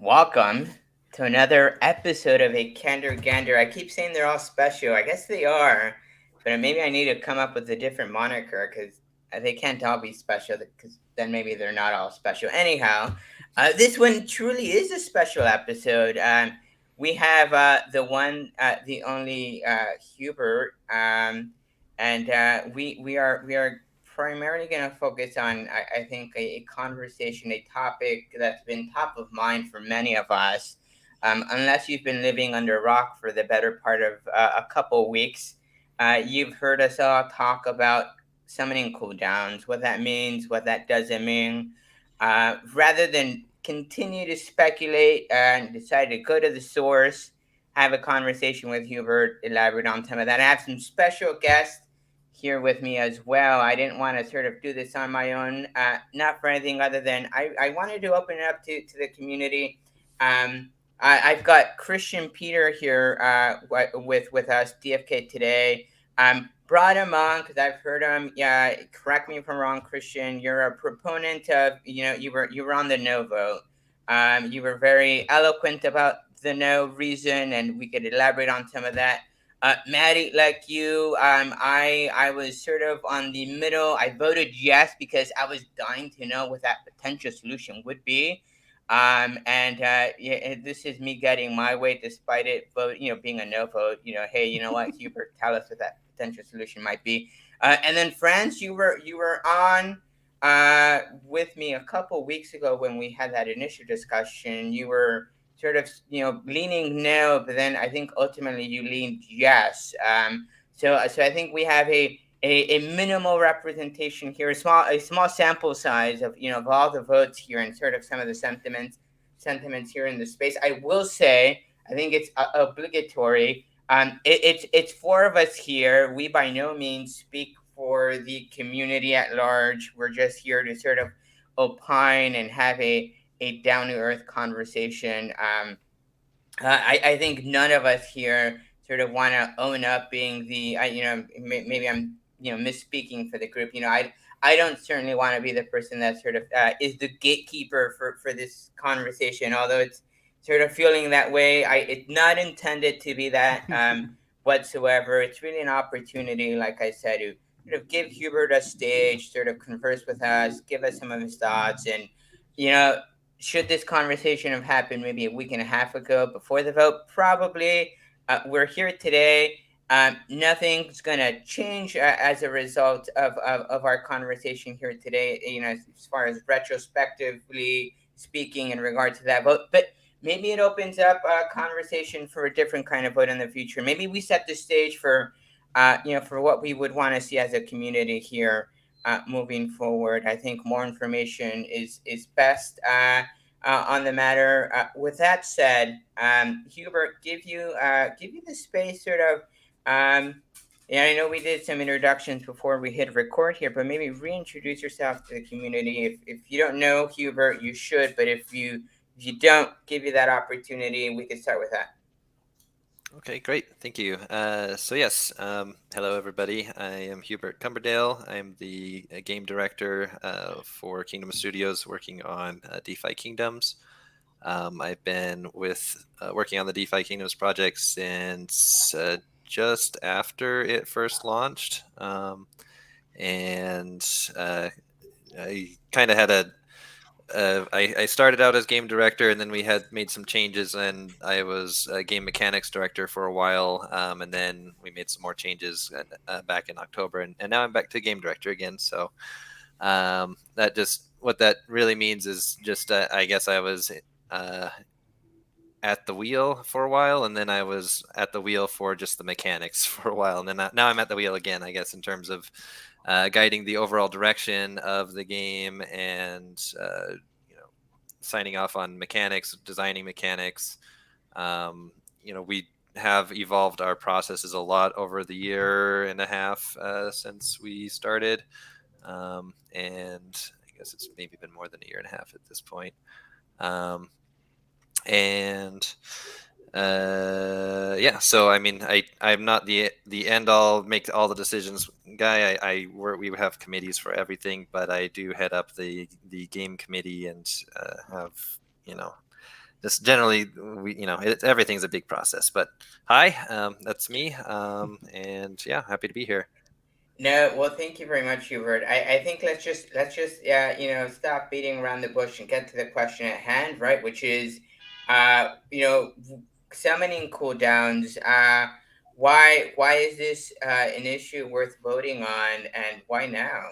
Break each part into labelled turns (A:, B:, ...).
A: Welcome to another episode of A Candor Gander. I keep saying they're all special. I guess they are, but maybe I need to come up with a different moniker because they can't all be special because then maybe they're not all special. Anyhow, this one truly is a special episode. We have the only Hubert, and we are primarily going to focus on, I think, a conversation, a topic that's been top of mind for many of us. Unless you've been living under a rock for the better part of a couple weeks, you've heard us all talk about summoning cooldowns, what that means, what that doesn't mean. Rather than continue to speculate and decide to go to the source, have a conversation with Hubert, elaborate on some of that. I have some special guests here with me as well. I didn't want to sort of do this on my own, not for anything other than I wanted to open it up to the community. I've got Kristian Peter here with us, DFK today. Brought him on because I've heard him. Yeah, correct me if I'm wrong, Kristian. You're a proponent of, you were on the no vote. You were very eloquent about the no reason, and we could elaborate on some of that. Maddie, like you, I was sort of on the middle. I voted yes because I was dying to know what that potential solution would be. And yeah, this is me getting my way despite it vote, being a no vote. Hey, you know what, Hubert, tell us what that potential solution might be. And then France, you were on with me a couple weeks ago when we had that initial discussion. You were sort of leaning no, but then I think ultimately you leaned yes. So I think we have a minimal representation here, a small sample size of of all the votes here and sort of some of the sentiments here in the space. I will say I think it's obligatory. It's four of us here. We by no means speak for the community at large. We're just here to sort of opine and have a down to earth conversation. I think none of us here sort of want to own up being maybe I'm misspeaking for the group. I don't certainly want to be the person that sort of is the gatekeeper for this conversation. Although it's sort of feeling that way, it's not intended to be that whatsoever. It's really an opportunity, like I said, to sort of give Hubert a stage, sort of converse with us, give us some of his thoughts, and you know should this conversation have happened maybe a week and a half ago before the vote? Probably. We're here today. Nothing's going to change as a result of our conversation here today, as far as retrospectively speaking in regard to that vote. But maybe it opens up a conversation for a different kind of vote in the future. Maybe we set the stage for what we would want to see as a community here moving forward. I think more information is best on the matter. With that said, Hubert, give you the space, sort of. Yeah, I know we did some introductions before we hit record here, but maybe reintroduce yourself to the community. If you don't know Hubert, you should. But if you don't, give you that opportunity. We could start with that.
B: Okay, great. Thank you. Yes, hello everybody. I am Hubert Cumberdale. I'm the game director for Kingdom Studios, working on DeFi Kingdoms. I've been working on the DeFi Kingdoms project since just after it first launched, and I kind of had I started out as game director, and then we had made some changes, and I was a game mechanics director for a while, and then we made some more changes back in October, and now I'm back to game director again. So that just what that really means is just I guess I was at the wheel for a while, and then I was at the wheel for just the mechanics for a while, and then now I'm at the wheel again, I guess, in terms of guiding the overall direction of the game and signing off on mechanics, designing mechanics. We have evolved our processes a lot over the year and a half since we started, and I guess it's maybe been more than a year and a half at this point. And yeah, so I mean, I'm not the end all make all the decisions guy. We have committees for everything, but I do head up the game committee and have just generally, everything's a big process. But hi, that's me, and yeah, happy to be here.
A: No, well, thank you very much, Hubert. I think let's just stop beating around the bush and get to the question at hand, right? Which is, summoning cooldowns. Why is this an issue worth voting on, and why now?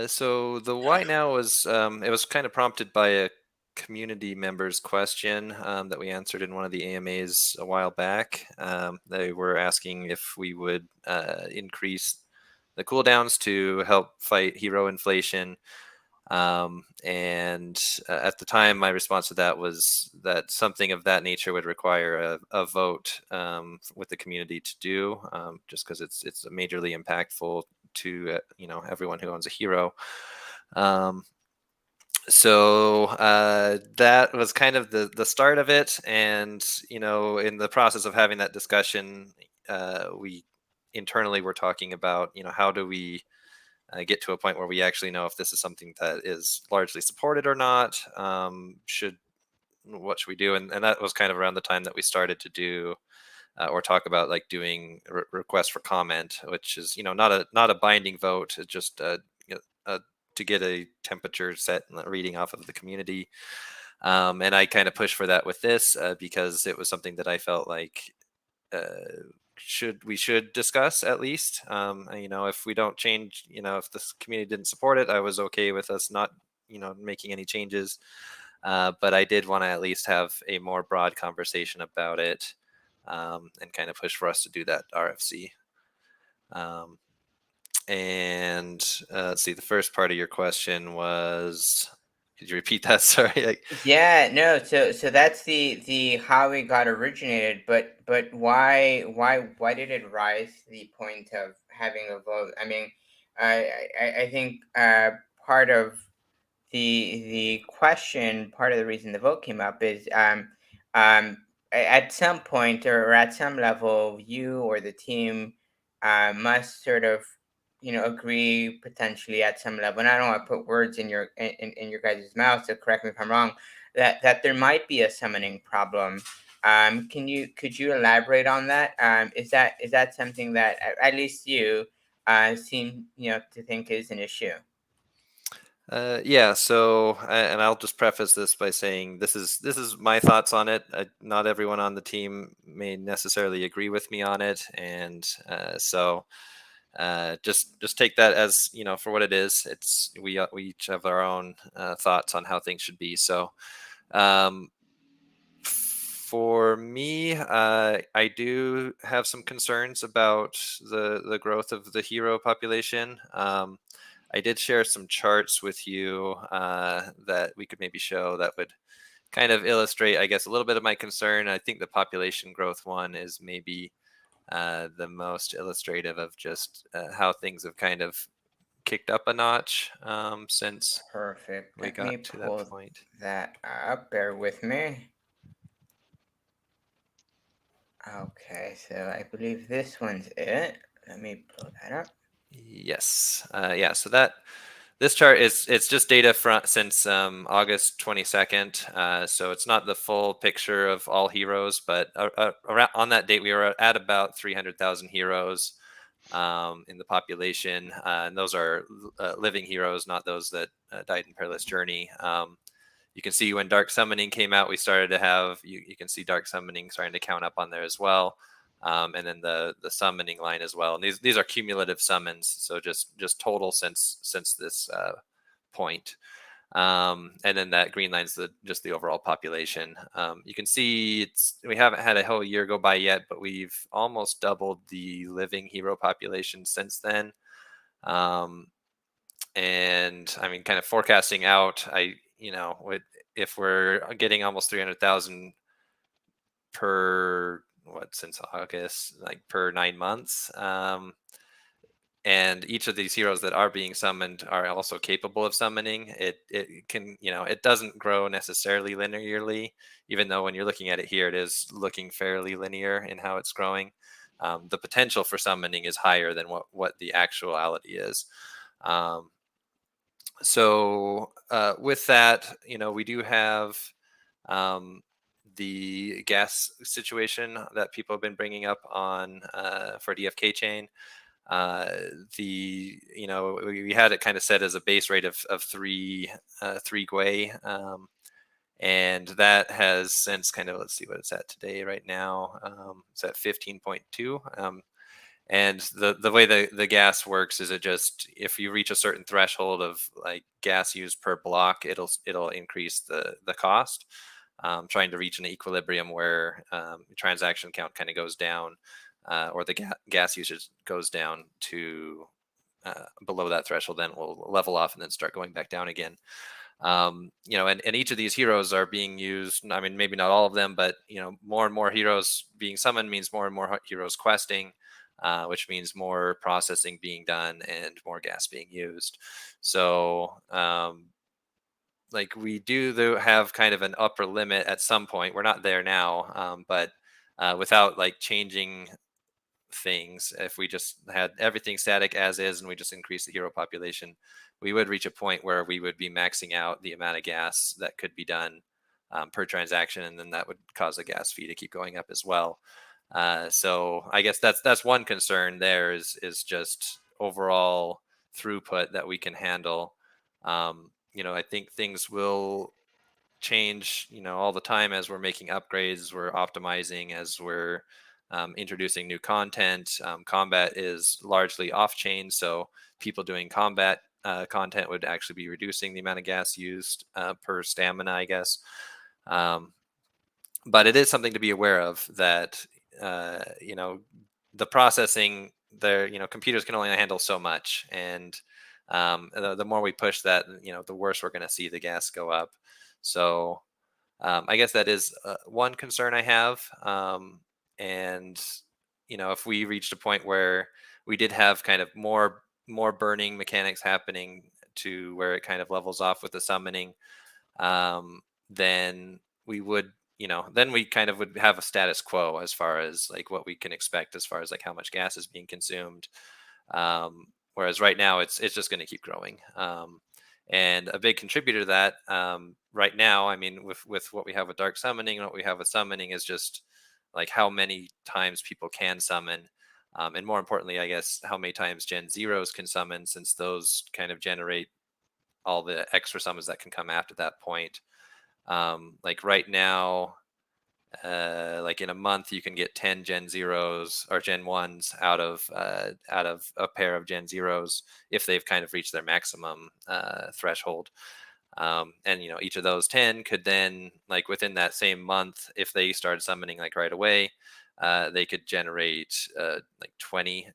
B: So the why now was it was kind of prompted by a community member's question that we answered in one of the AMAs a while back. They were asking if we would increase the cooldowns to help fight hero inflation. And at the time, my response to that was that something of that nature would require a vote with the community to do, just because it's majorly impactful to everyone who owns a hero. Um, so that was kind of the start of it, and in the process of having that discussion, we internally were talking about how do we get to a point where we actually know if this is something that is largely supported or not. What should we do? And that was kind of around the time that we started to do or talk about like doing request for comment, which is not a binding vote. It's just to get a temperature set and reading off of the community. And I kind of pushed for that with this because it was something that I felt like we should discuss at least. If we don't change, if the community didn't support it, I was okay with us not making any changes. But I did want to at least have a more broad conversation about it, and kind of push for us to do that RFC. Um, and let's see, the first part of your question was, could you repeat that? Sorry.
A: Yeah, no, so that's the how it got originated, but why did it rise to the point of having a vote? I mean, I think part of the question, part of the reason the vote came up is um at some point or at some level, you or the team must sort of agree potentially at some level. And I don't want to put words in in your guys' mouth, so correct me if I'm wrong. That there might be a summoning problem. Could you elaborate on that? Is that something that at least you seem to think is an issue?
B: Yeah. So, and I'll just preface this by saying this is my thoughts on it. Not everyone on the team may necessarily agree with me on it, and just take that as for what it is. It's we each have our own thoughts on how things should be. So, um, for me, I do have some concerns about the growth of the hero population. I did share some charts with you that we could maybe show that would kind of illustrate, I guess, a little bit of my concern. I think the population growth one is maybe the most illustrative of just how things have kind of kicked up a notch since
A: Perfect.
B: we
A: Let
B: got
A: me
B: to that
A: pull
B: point.
A: that up. Bear with me. Okay, so I believe this one's it. Let me pull that up.
B: Yes. Yeah. So that this chart is it's just data from since August 22nd. So it's not the full picture of all heroes, but around on that date we were at about 300,000 heroes in the population, and those are living heroes, not those that died in Perilous Journey. You can see when Dark Summoning came out, we started to have you can see Dark Summoning starting to count up on there as well. And then the summoning line as well. And these are cumulative summons, so just total since this point. And then that green line's just the overall population. You can see we haven't had a whole year go by yet, but we've almost doubled the living hero population since then. Um, and I mean, kind of forecasting out, if we're getting almost 300,000 per since August, like per 9 months. And each of these heroes that are being summoned are also capable of summoning. It can it doesn't grow necessarily linearly, even though when you're looking at it here, it is looking fairly linear in how it's growing. The potential for summoning is higher than what the actuality is. Um, so with that, we do have the gas situation that people have been bringing up on for DFK chain. We had it kind of set as a base rate of three Gwei, and that has since kind of, let's see what it's at today. Right now, it's at 15.2. And the way the gas works is it just, if you reach a certain threshold of like gas used per block, it'll increase the cost. Trying to reach an equilibrium where transaction count kind of goes down, or the gas usage goes down to below that threshold, then we'll level off and then start going back down again. And each of these heroes are being used. I mean, maybe not all of them, but more and more heroes being summoned means more and more heroes questing, which means more processing being done and more gas being used. So we do have kind of an upper limit at some point. We're not there now, but without like changing things, if we just had everything static as is and we just increase the hero population, we would reach a point where we would be maxing out the amount of gas that could be done per transaction, and then that would cause the gas fee to keep going up as well. So I guess that's one concern there, is just overall throughput that we can handle. I think things will change all the time as we're making upgrades, we're optimizing, as we're introducing new content. Combat is largely off chain, so people doing combat content would actually be reducing the amount of gas used per stamina, I guess. But it is something to be aware of, that the processing there, computers can only handle so much, and the more we push that, the worse we're going to see the gas go up. So I guess that is one concern I have. And if we reached a point where we did have kind of more burning mechanics happening, to where it kind of levels off with the summoning, then we would, then we kind of would have a status quo as far as like what we can expect as far as like how much gas is being consumed. Whereas right now it's just going to keep growing. And a big contributor to that right now, I mean, with what we have with dark summoning and what we have with summoning, is just like how many times people can summon. And more importantly, I guess, how many times Gen Zeros can summon, since those kind of generate all the extra summons that can come after that point. Like right now, like in a month, you can get 10 Gen Zeros or Gen 1s out of a pair of Gen Zeros if they've kind of reached their maximum threshold. And each of those 10 could then, like within that same month, if they started summoning like right away, they could generate like 20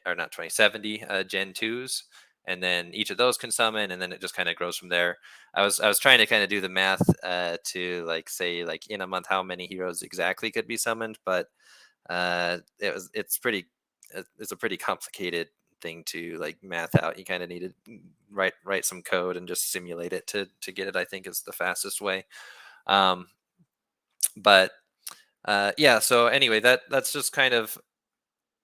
B: or not 20, 70 Gen 2s, and then each of those can summon, and then it just kind of grows from there. I was trying to kind of do the math to like say like in a month how many heroes exactly could be summoned, but it's a pretty complicated thing to like math out. You kind of need to write some code and just simulate it to get it, I think, is the fastest way. But yeah, so anyway, that's just kind of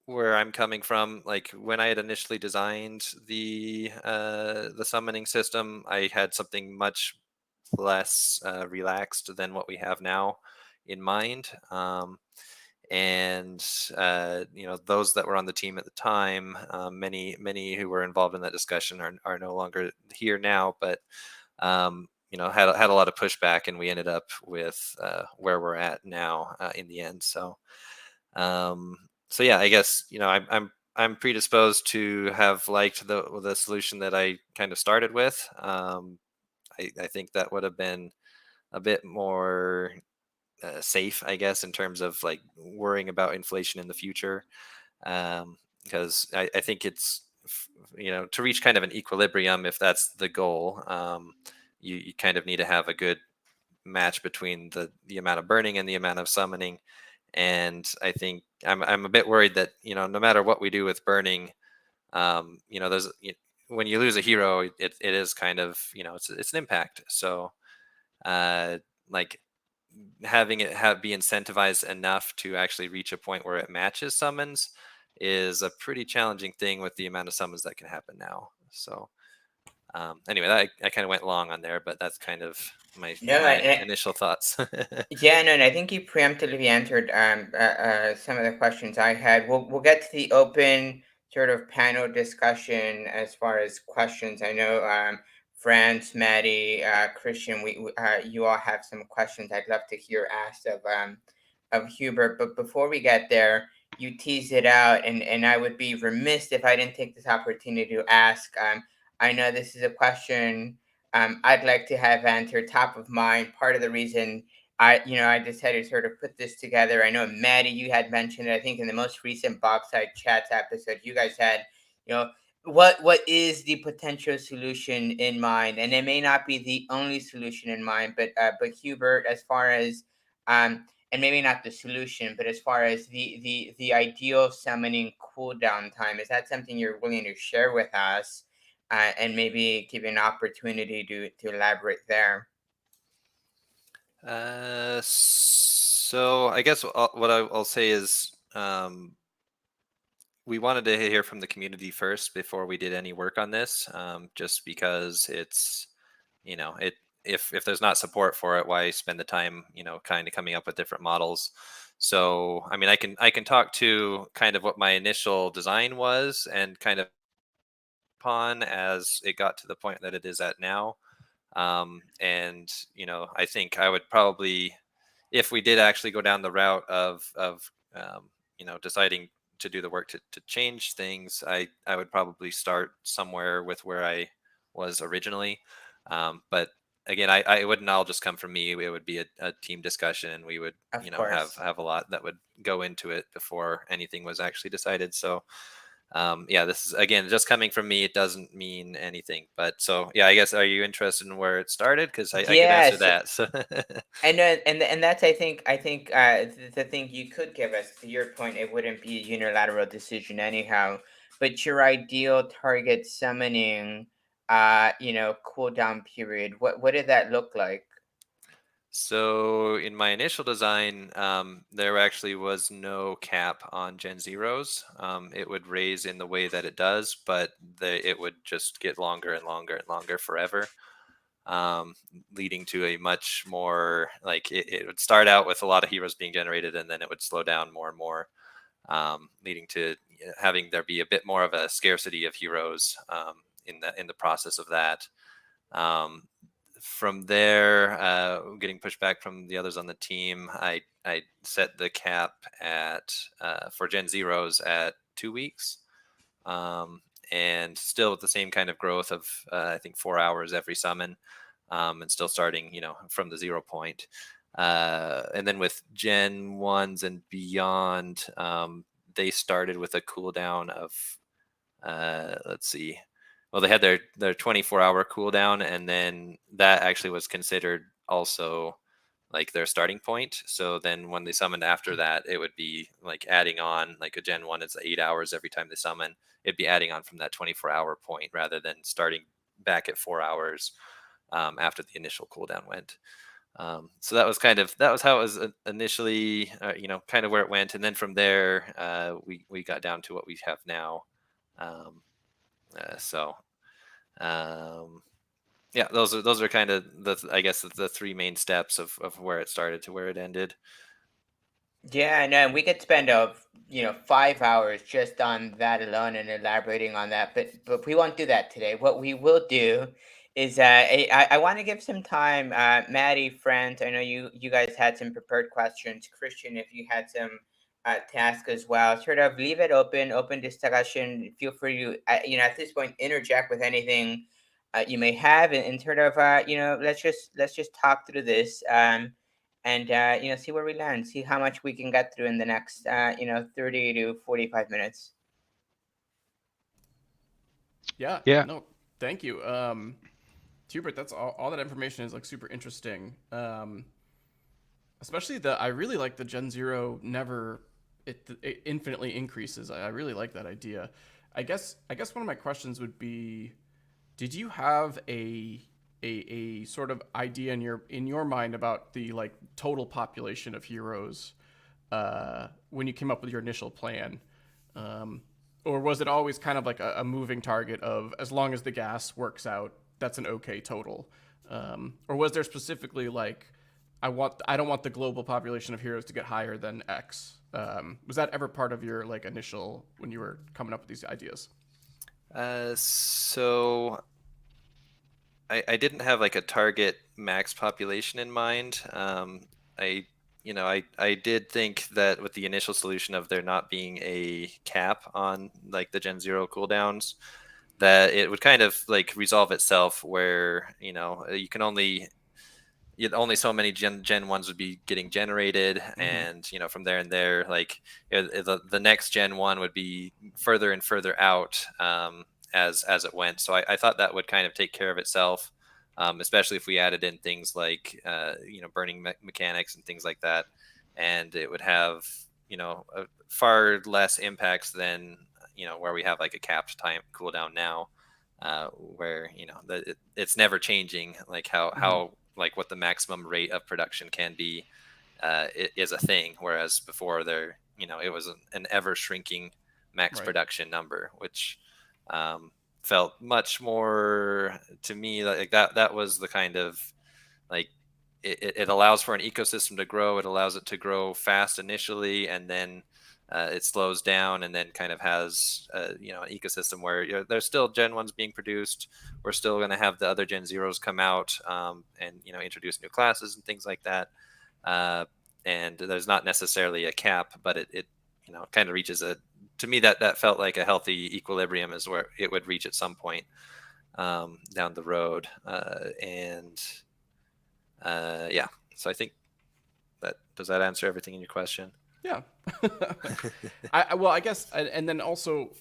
B: where I'm coming from. Like when I had initially designed the summoning system, I had something much less relaxed than what we have now in mind. And those that were on the team at the time, many who were involved in that discussion are no longer here now, but had a lot of pushback, and we ended up with where we're at now in the end. So yeah, I guess I'm predisposed to have liked the solution that I kind of started with. I think that would have been a bit more safe, I guess, in terms of like worrying about inflation in the future, because I think it's to reach kind of an equilibrium, if that's the goal, you kind of need to have a good match between the amount of burning and the amount of summoning. And I think I'm a bit worried that no matter what we do with burning, there's when you lose a hero, it is kind of it's an impact. So like having it be incentivized enough to actually reach a point where it matches summons is a pretty challenging thing with the amount of summons that can happen now. So Anyway, I kind of went long on there, but that's kind of
A: No,
B: my initial thoughts.
A: yeah, no, and I think you preemptively answered some of the questions I had. We'll get to the open sort of panel discussion as far as questions. I know France, Maddie, Kristian, you all have some questions I'd love to hear asked of Hubert. But before we get there, you teased it out, and I would be remiss if I didn't take this opportunity to ask. I know this is a question I'd like to have answered top of mind. Part of the reason I decided to sort of put this together. I know Maddie, you had mentioned it. I think in the most recent Boxside Chats episode, you guys had, you know, what is the potential solution in mind, and it may not be the only solution in mind, but Hubert, as far as and maybe not the solution, but as far as the ideal summoning cooldown time, is that something you're willing to share with us? And maybe give you an opportunity to elaborate there.
B: So I guess what I'll say is we wanted to hear from the community first before we did any work on this, just because it's, it if there's not support for it, why spend the time, kind of coming up with different models. So I mean, I can talk to kind of what my initial design was and kind of upon as it got to the point that it is at now. And I think I would probably, if we did actually go down the route of deciding to do the work to change things, I would probably start somewhere with where I was originally. But again, it wouldn't all just come from me. It would be a team discussion, and we would
A: Of
B: have
A: course.
B: have a lot that would go into it before anything was actually decided. So yeah, this is again just coming from me. It doesn't mean anything, but so yeah, I guess, are you interested in where it started? Because I could answer
A: Yes,
B: that. So
A: and that's I think the thing you could give us. To your point, it wouldn't be a unilateral decision anyhow. But your ideal target summoning, cooldown period. What did that look like?
B: so in my initial design, there actually was no cap on Gen Zeros. It would raise in the way that it does, but it would just get longer and longer and longer forever. um, Leading to a much more like it would start out with a lot of heroes being generated, and then it would slow down more and more, leading to having there be a bit more of a scarcity of heroes in the process of that. Um, from there, getting pushback from the others on the team, I set the cap at for Gen Zeros at 2 weeks. Um, and still with the same kind of growth of I think 4 hours every summon, and still starting from the 0 point. And then with Gen 1s and beyond, they started with a cooldown of let's see, well, they had their 24-hour cooldown, and then that actually was considered also like their starting point. So then when they summoned after that, it would be like adding on, like a Gen 1 is 8 hours every time they summon. It'd be adding on from that 24-hour point rather than starting back at 4 hours after the initial cooldown went. So that was how it was initially, kind of where it went, and then from there, we got down to what we have now. Um, so um, yeah, those are kind of I guess the three main steps of where it started to where it ended.
A: Yeah, no, we could spend 5 hours just on that alone and elaborating on that, but we won't do that today. What we will do is I want to give some time, Maddie, friends. I know you guys had some prepared questions. Kristian, if you had some to ask as well, sort of leave it open discussion. Feel free to at this point interject with anything you may have, and sort of let's just talk through this. And see where we land, see how much we can get through in the next 30 to 45 minutes.
C: Yeah,
D: Yeah.
C: no, thank you. Hubert, that's all that information is like super interesting. Especially I really like the Gen Zero never it infinitely increases. I really like that idea. I guess one of my questions would be, did you have a sort of idea in your mind about the like total population of heroes when you came up with your initial plan? Um, or was it always kind of like a moving target of as long as the gas works out, that's an okay total, or was there specifically like I don't want the global population of heroes to get higher than X? Was that ever part of your like initial when you were coming up with these ideas?
B: So I didn't have like a target max population in mind. I I did think that with the initial solution of there not being a cap on like the Gen Zero cooldowns, that it would kind of like resolve itself where you can only so many Gen ones would be getting generated,
C: Mm-hmm.
B: and from there and there, like the next Gen one would be further and further out, as it went. So I thought that would kind of take care of itself, especially if we added in things like burning mechanics and things like that, and it would have far less impacts than where we have like a capped time cooldown now, where it's never changing, like
C: Mm-hmm.
B: how like what the maximum rate of production can be, is a thing, whereas before it was an ever shrinking max
C: Right.
B: production number, which felt much more to me like that was the kind of like it allows for an ecosystem to grow. It allows it to grow fast initially, and then it slows down, and then kind of has an ecosystem where there's still Gen ones being produced. We're still going to have the other Gen zeros come out, and introduce new classes and things like that. Uh, and there's not necessarily a cap, but it kind of reaches a to me that felt like a healthy equilibrium is where it would reach at some point down the road, and yeah. So I think that does that answer everything in your question?
C: Yeah. Well, I guess, and then also,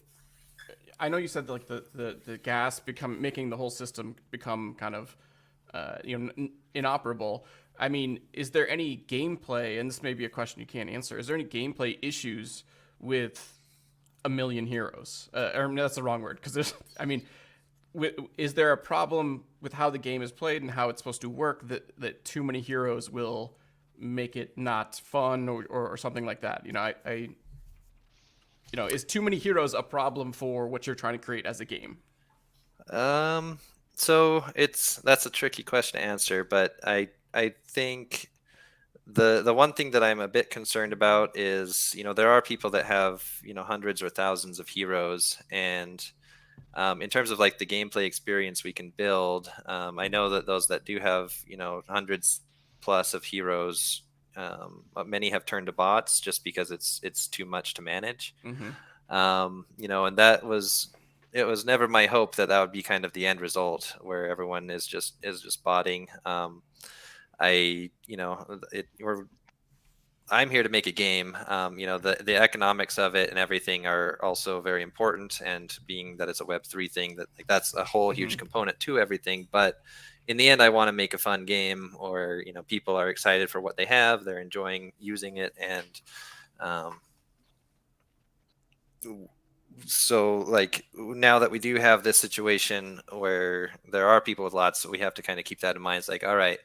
C: I know you said like the gas become making the whole system become kind of, inoperable. I mean, is there any gameplay? And this may be a question you can't answer. Is there any gameplay issues with a million heroes? Or no, that's the wrong word because there's. I mean, is there a problem with how the game is played and how it's supposed to work that too many heroes will make it not fun or something like that? Is too many heroes a problem for what you're trying to create as a game?
B: Um, so that's a tricky question to answer, but I think the one thing that I'm a bit concerned about is there are people that have hundreds or thousands of heroes, and in terms of like the gameplay experience we can build, I know that those that do have hundreds plus of heroes, many have turned to bots just because it's too much to manage.
C: Mm-hmm.
B: And that was it was never my hope that that would be kind of the end result where everyone is just botting. I you know it we're I'm here to make a game. The economics of it and everything are also very important. And being that it's a Web3 thing, that's a whole
C: Mm-hmm.
B: huge component to everything. But in the end, I want to make a fun game, or people are excited for what they have, they're enjoying using it, and um, so like now that we do have this situation where there are people with lots, we have to kind of keep that in mind. It's like, all right,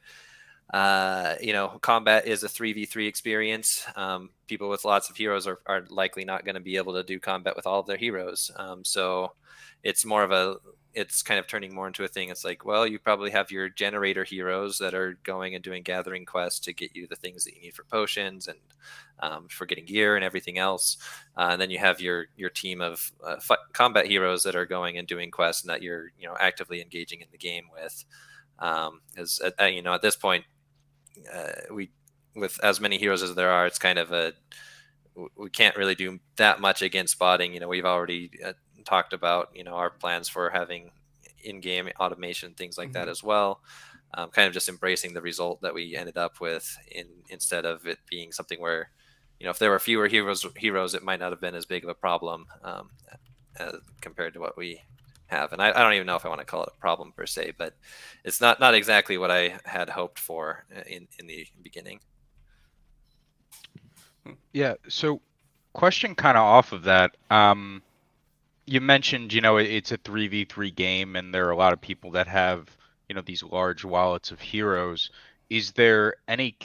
B: combat is a 3v3 experience. People with lots of heroes are likely not going to be able to do combat with all of their heroes. So it's more of it's kind of turning more into a thing. It's like, well, you probably have your generator heroes that are going and doing gathering quests to get you the things that you need for potions and for getting gear and everything else. And then you have your team of combat heroes that are going and doing quests and that you're actively engaging in the game with. As at this point, we with as many heroes as there are, it's kind of we can't really do that much against spotting. We've already talked about our plans for having in-game automation, things like
C: Mm-hmm.
B: that as well. Kind of just embracing the result that we ended up with, instead of it being something where if there were fewer heroes, it might not have been as big of a problem, compared to what we have. And I don't even know if I want to call it a problem per se, but it's not exactly what I had hoped for in the beginning.
D: Yeah. So, question kind of off of that. You mentioned, it's a 3v3 game and there are a lot of people that have, these large wallets of heroes. Is there any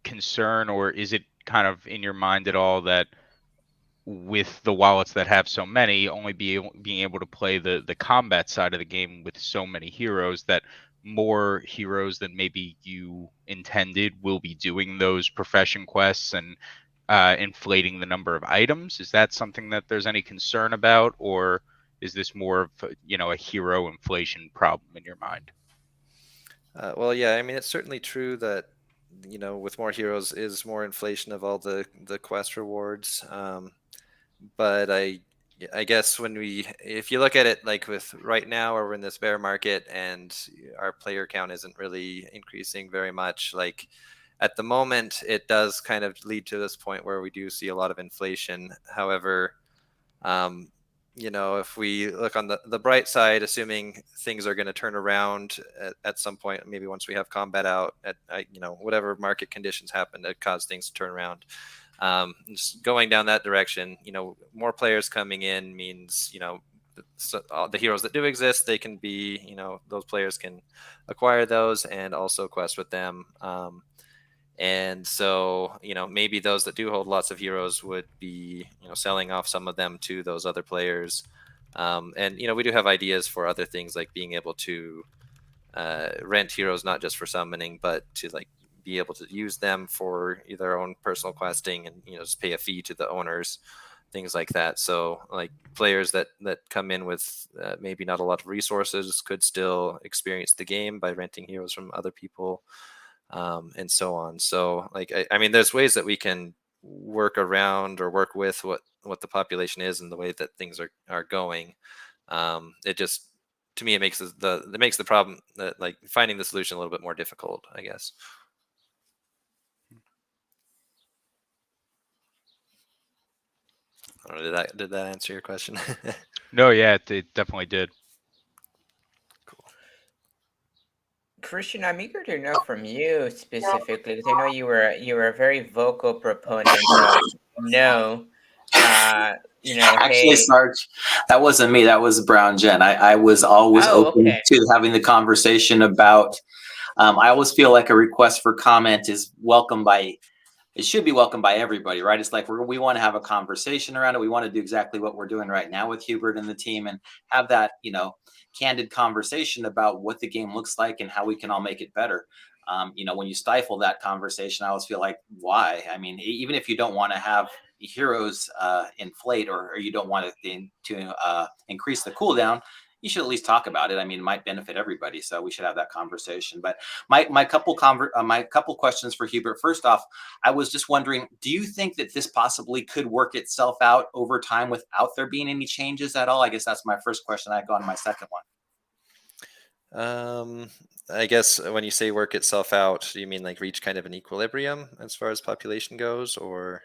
D: concern, or is it kind of in your mind at all that with the wallets that have so many, only being able to play the combat side of the game with so many heroes, that more heroes than maybe you intended will be doing those profession quests and inflating the number of items. Is that something that there's any concern about, or is this more of a hero inflation problem in your mind?
B: Well, yeah, I mean, it's certainly true that with more heroes is more inflation of all the quest rewards. But I guess if you look at it like with right now, where we're in this bear market and our player count isn't really increasing very much, like at the moment, it does kind of lead to this point where we do see a lot of inflation. However, um, if we look on the bright side, assuming things are going to turn around at some point, maybe once we have combat out, whatever market conditions happen that cause things to turn around, just going down that direction, more players coming in means, so the heroes that do exist, they can be, those players can acquire those and also quest with them. And so, maybe those that do hold lots of heroes would be, selling off some of them to those other players. And, we do have ideas for other things like being able to rent heroes, not just for summoning, but to like be able to use them for their own personal questing and, just pay a fee to the owners, things like that. So like players that come in with maybe not a lot of resources could still experience the game by renting heroes from other people. And so on. So like, I mean, there's ways that we can work around or work with what the population is and the way that things are going. It just, to me, it makes the problem that like finding the solution a little bit more difficult, I guess. I don't know, did that answer your question?
D: No, yeah, it definitely did.
A: Kristian, I'm eager to know from you specifically, because I know you were a very vocal proponent of no.
E: Actually,
A: Hey.
E: Sarge, that wasn't me. That was Brown Jen. I was always
A: Oh,
E: open
A: okay.
E: to having the conversation about. I always feel like a request for comment is welcome by. It should be welcomed by everybody, right? It's like we want to have a conversation around it. We want to do exactly what we're doing right now with Hubert and the team, and have that candid conversation about what the game looks like and how we can all make it better. When you stifle that conversation, I always feel like, why? I mean, even if you don't want to have heroes inflate, or you don't want to increase the cooldown, you should at least talk about it. I mean, it might benefit everybody, so we should have that conversation. But my couple questions for Hubert. First off, I was just wondering, do you think that this possibly could work itself out over time without there being any changes at all? I guess that's my first question. I go on to my second one.
B: I guess when you say work itself out, do you mean like reach kind of an equilibrium as far as population goes, or?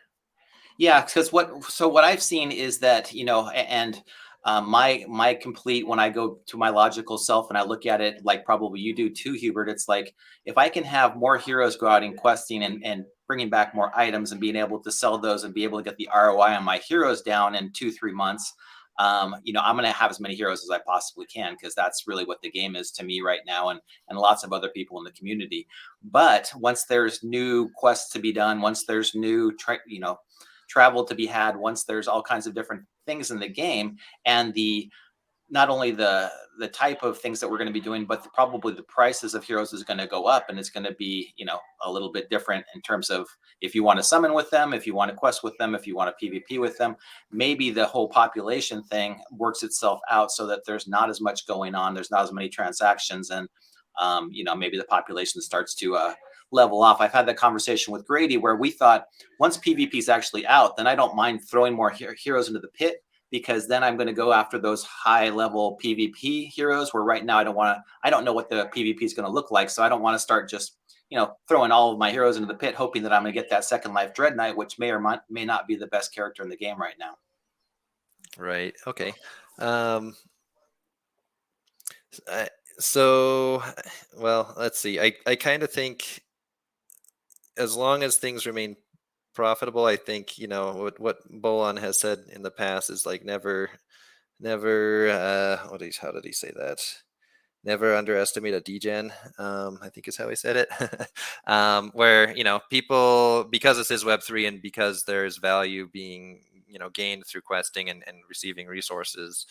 E: Yeah, because what I've seen is that, and my complete, when I go to my logical self and I look at it like probably you do too, Hubert, it's like if I can have more heroes go out and questing and bringing back more items and being able to sell those and be able to get the ROI on my heroes down in 2-3 months, I'm going to have as many heroes as I possibly can, because that's really what the game is to me right now, and lots of other people in the community. But once there's new quests to be done, once there's new travel to be had, once there's all kinds of different things in the game, and not only the type of things that we're going to be doing, but probably the prices of heroes is going to go up, and it's going to be a little bit different in terms of if you want to summon with them, if you want to quest with them, if you want to PvP with them. Maybe the whole population thing works itself out so that there's not as much going on, there's not as many transactions, and maybe the population starts to level off. I've had that conversation with Grady where we thought once PvP is actually out, then I don't mind throwing more heroes into the pit, because then I'm going to go after those high level PvP heroes, where right now I don't know what the PvP is going to look like. So I don't want to start just, throwing all of my heroes into the pit, hoping that I'm going to get that second life Dread Knight, which may or may not be the best character in the game right now.
B: Right. Okay. So, well, let's see. I kind of think as long as things remain profitable, I think, what Bolon has said in the past is like never, how did he say that? Never underestimate a degen, I think is how he said it. Where, people, because this is Web3 and because there's value being gained through questing and receiving resources.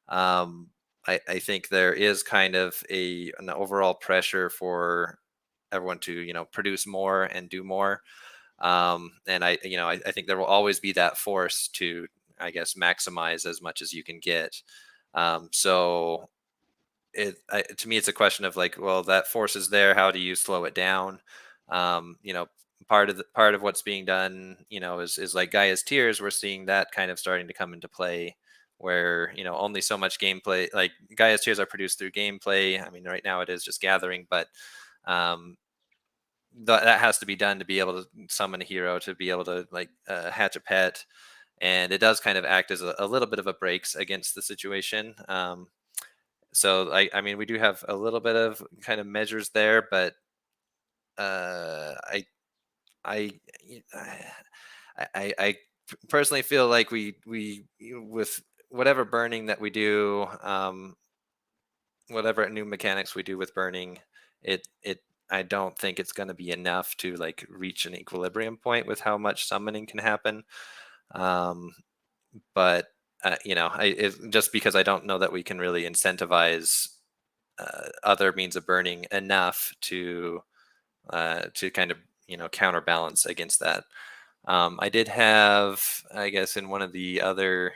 B: I think there is kind of an overall pressure for everyone to produce more and do more. And I think there will always be that force to, I guess, maximize as much as you can get. So to me, it's a question of like, well, that force is there. How do you slow it down? Um, you know, part of what's being done, is like Gaia's Tears. We're seeing that kind of starting to come into play, where only so much gameplay. Like Gaia's Tears are produced through gameplay. I mean, right now it is just gathering, but um, that has to be done to be able to summon a hero, to be able to like hatch a pet, and it does kind of act as a little bit of a brakes against the situation. So I mean, we do have a little bit of kind of measures there, but I I I personally feel like we with whatever burning that we do, whatever new mechanics we do with burning, it I don't think it's going to be enough to like reach an equilibrium point with how much summoning can happen. Um, but just because I don't know that we can really incentivize other means of burning enough to kind of counterbalance against that. I did have, I guess, in one of the other.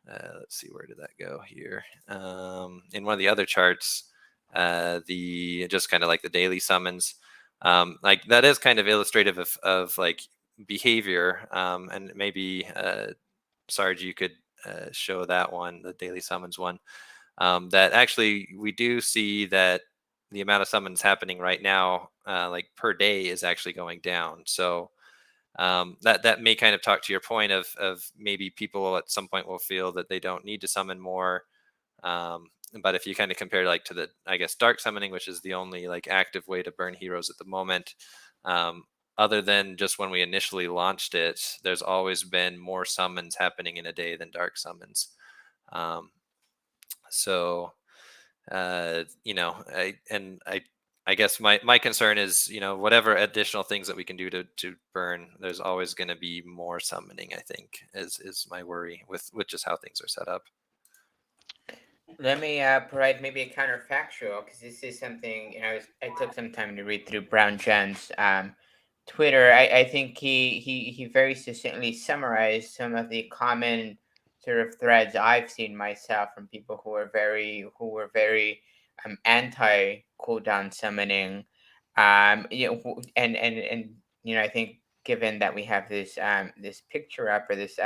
B: Let's see, where did that go here? In one of the other charts, the just kind of like the daily summons, like that is kind of illustrative of like behavior, and maybe Sarge, you could show that one, the daily summons one. That actually we do see that the amount of summons happening right now, like per day, is actually going down. So that may kind of talk to your point of maybe people at some point will feel that they don't need to summon more. But if you kind of compare like to the, I guess, dark summoning, which is the only like active way to burn heroes at the moment, other than just when we initially launched it, there's always been more summons happening in a day than dark summons. So I guess my concern is, whatever additional things that we can do to burn, there's always going to be more summoning, I think, is my worry with just how things are set up.
A: Let me provide maybe a counterfactual, because this is something I took some time to read through Brown Jen's Twitter. I think he very succinctly summarized some of the common sort of threads I've seen myself from people who were very anti cooldown summoning. And I think, given that we have this picture up, or this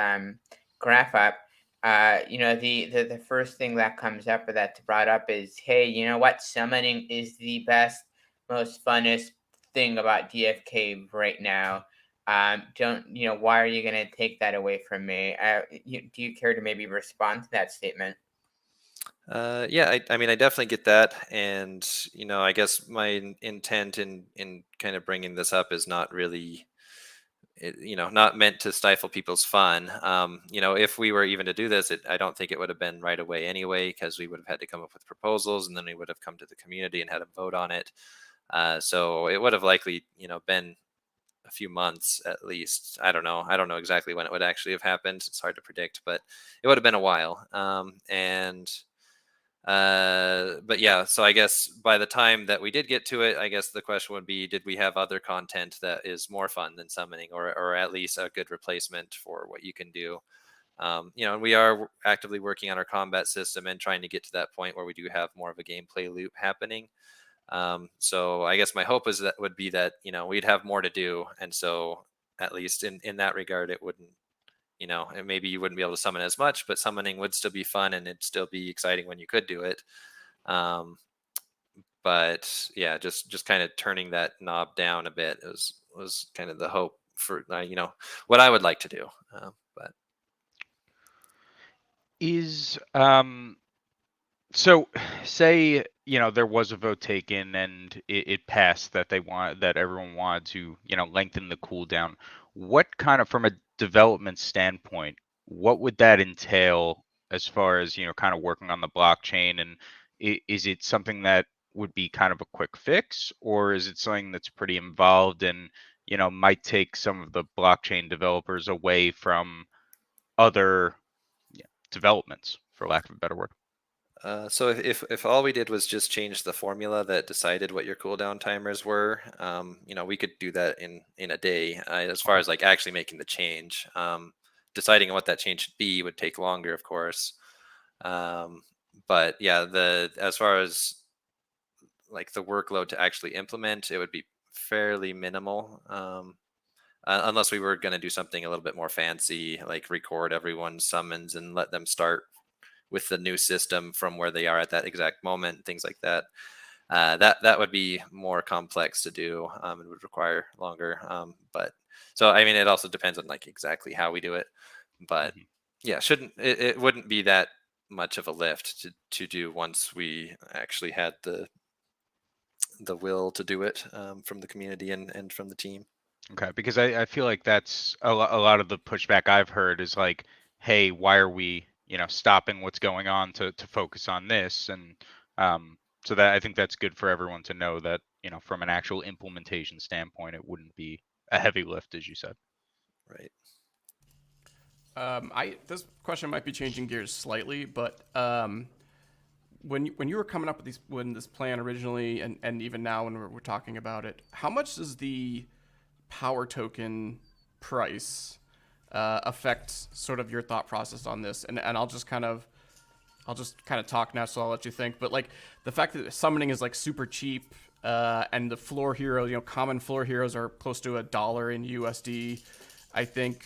A: graph up, the first thing that comes up or that's brought up is, hey, you know what, summoning is the best, most funnest thing about DFK right now. Don't why are you going to take that away from me? Do you care to maybe respond to that statement?
B: Yeah, I mean, I definitely get that, and I guess my intent in kind of bringing this up is not really, not meant to stifle people's fun. If we were even to do this, I don't think it would have been right away anyway, because we would have had to come up with proposals, and then we would have come to the community and had a vote on it. So it would have likely, been a few months at least. I don't know exactly when it would actually have happened. It's hard to predict, but it would have been a while. But yeah, so I guess by the time that we did get to it, I guess the question would be, did we have other content that is more fun than summoning, or at least a good replacement for what you can do? And we are actively working on our combat system and trying to get to that point where we do have more of a gameplay loop happening. So I guess my hope would be that, we'd have more to do. And so at least in that regard, it wouldn't, and maybe you wouldn't be able to summon as much, but summoning would still be fun and it'd still be exciting when you could do it. But yeah, just kind of turning that knob down a bit was kind of the hope for, what I would like to do. But
D: is so say there was a vote taken and it passed that everyone wanted to lengthen the cooldown. What kind of, from a development standpoint, what would that entail as far as kind of working on the blockchain? And is it something that would be kind of a quick fix, or is it something that's pretty involved and might take some of the blockchain developers away from other developments, for lack of a better word?
B: So if all we did was just change the formula that decided what your cooldown timers were, we could do that in a day. As far
D: Okay.
B: as like actually making the change, deciding on what that change should be would take longer, of course. But yeah, as far as like the workload to actually implement, it would be fairly minimal. Unless we were going to do something a little bit more fancy, like record everyone's summons and let them start with the new system from where they are at that exact moment, things like that. That would be more complex to do. It would require longer. But so I mean, it also depends on like exactly how we do it. But yeah, it wouldn't be that much of a lift to do once we actually had the will to do it from the community and from the team.
D: Okay, because I feel like that's a lot of the pushback I've heard is like, hey, why are we, stopping what's going on to focus on this? And so that I think that's good for everyone to know that, from an actual implementation standpoint, it wouldn't be a heavy lift, as you said.
B: Right.
C: This question might be changing gears slightly, but when you were coming up with this plan originally, and even now when we're talking about it, how much does the power token price affect sort of your thought process on this? And I'll just kind of talk now, so I'll let you think. But like the fact that summoning is like super cheap, and the floor heroes, common floor heroes are close to $1 in USD. I think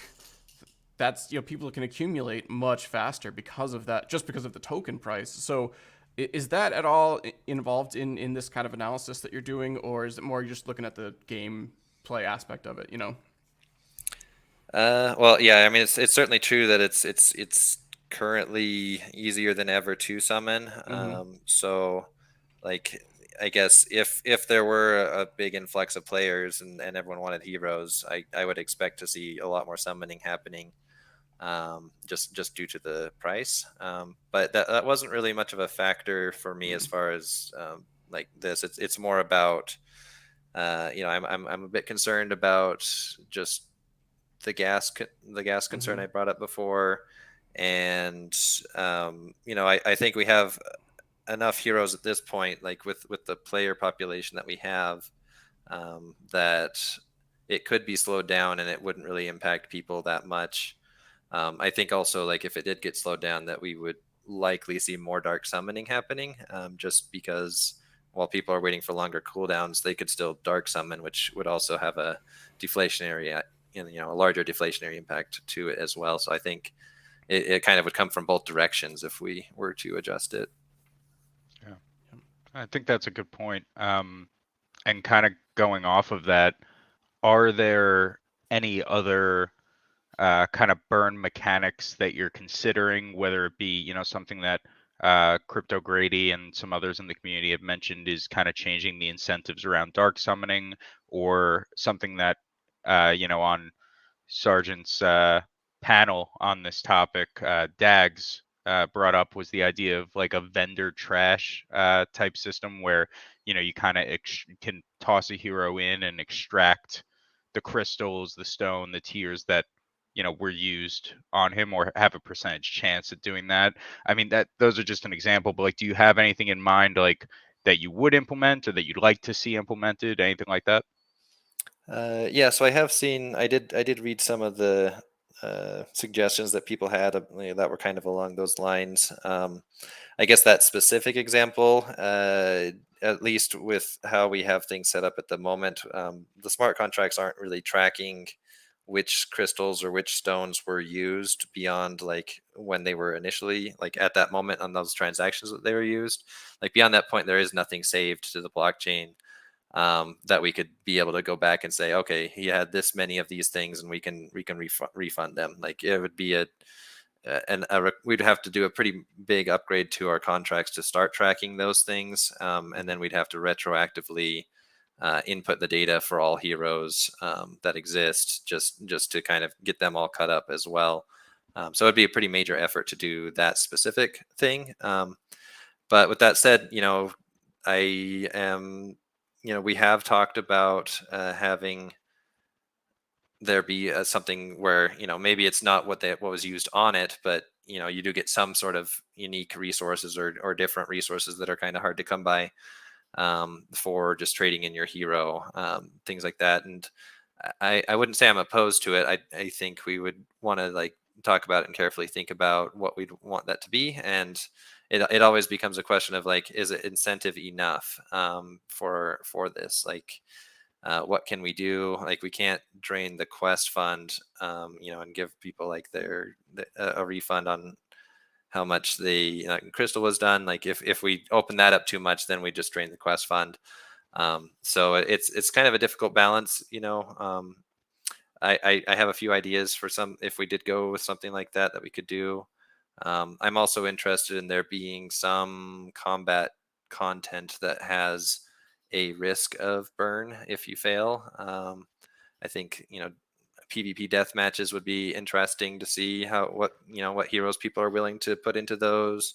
C: that's, people can accumulate much faster because of that, just because of the token price. So is that at all involved in this kind of analysis that you're doing, or is it more just looking at the game play aspect of it?
B: Well, yeah, I mean, it's certainly true that it's currently easier than ever to summon. So like, I guess if there were a big influx of players and everyone wanted heroes, I would expect to see a lot more summoning happening, just due to the price. But that wasn't really much of a factor for me as far as like this. It's more about I'm a bit concerned about just the gas concern I brought up before, and I think we have enough heroes at this point, like with the player population that we have, that it could be slowed down and it wouldn't really impact people that much. I think also, like, if it did get slowed down, that we would likely see more dark summoning happening, just because while people are waiting for longer cooldowns, they could still dark summon, which would also have a deflationary, a larger deflationary impact to it as well. So I think it kind of would come from both directions if we were to adjust it.
D: Yeah, I think that's a good point. And kind of going off of that, are there any other kind of burn mechanics that you're considering, whether it be, something that Crypto Grady and some others in the community have mentioned is kind of changing the incentives around dark summoning, or something that, on Sargent's panel on this topic, Dags brought up, was the idea of like a vendor trash type system where, you kind of can toss a hero in and extract the crystals, the stone, the tiers that were used on him, or have a percentage chance at doing that. I mean, those are just an example, but like, do you have anything in mind, like, that you would implement or that you'd like to see implemented, anything like that?
B: Yeah, so I did read some of the suggestions that people had, that were kind of along those lines. I guess that specific example, at least with how we have things set up at the moment, the smart contracts aren't really tracking which crystals or which stones were used beyond like when they were initially, like at that moment on those transactions that they were used. Like beyond that point, there is nothing saved to the blockchain, that we could be able to go back and say, okay, he had this many of these things, and we can refund them. Like it would be we'd have to do a pretty big upgrade to our contracts to start tracking those things, and then we'd have to retroactively input the data for all heroes that exist, just to kind of get them all cut up as well. So it'd be a pretty major effort to do that specific thing. But with that said, I am, we have talked about having there be something where, maybe it's not what was used on it, but you do get some sort of unique resources or different resources that are kind of hard to come by, for just trading in your hero, things like that. And I wouldn't say I'm opposed to it. I think we would want to like talk about it and carefully think about what we'd want that to be. And it always becomes a question of like, is it incentive enough, for this? Like, what can we do? Like, we can't drain the quest fund, and give people like a refund on how much the crystal was done. Like, if we open that up too much, then we just drain the quest fund. So it's kind of a difficult balance. I have a few ideas for some, if we did go with something like that we could do. I'm also interested in there being some combat content that has a risk of burn if you fail. I think PvP death matches would be interesting to see what heroes people are willing to put into those.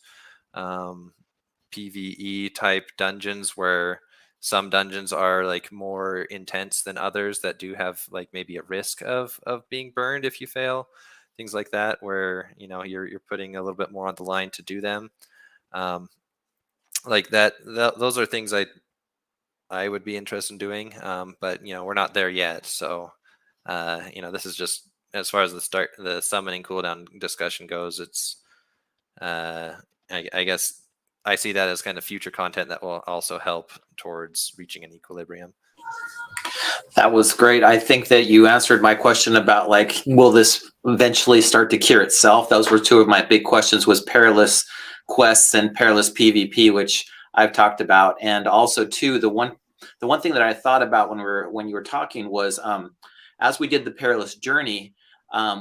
B: PvE type dungeons where some dungeons are like more intense than others that do have like maybe a risk of being burned if you fail, things like that, where you're putting a little bit more on the line to do them. Like that those are things I would be interested in doing, but we're not there yet. So this is just as far as the summoning cooldown discussion goes. It's I guess I see that as kind of future content that will also help towards reaching an equilibrium.
E: That was great. I think that you answered my question about like, will this eventually start to cure itself? Those were two of my big questions, was perilous quests and perilous PvP, which I've talked about. And also too, the one thing that I thought about when you were talking was, as we did the perilous journey,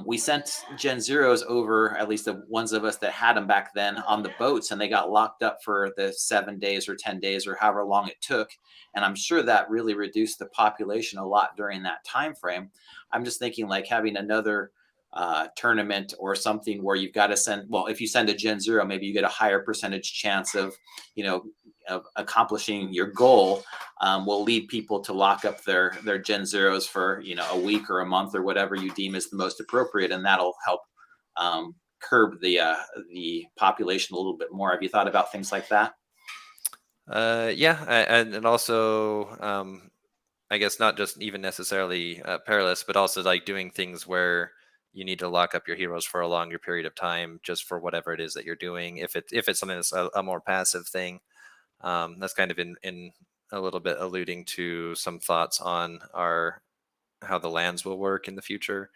E: we sent Gen Zeros over, at least the ones of us that had them back then, on the boats, and they got locked up for the 7 days or 10 days or however long it took. And I'm sure that really reduced the population a lot during that time frame. I'm just thinking like having another tournament or something where you've got to send, well, if you send a Gen Zero, maybe you get a higher percentage chance of accomplishing your goal. Will lead people to lock up their Gen Zeros for a week or a month or whatever you deem is the most appropriate, and that'll help curb the population a little bit more. Have you thought about things like that?
B: Yeah, and also I guess not just even necessarily perilous, but also like doing things where you need to lock up your heroes for a longer period of time, just for whatever it is that you're doing. If it's something that's a more passive thing, that's kind of in a little bit alluding to some thoughts on how the lands will work in the future.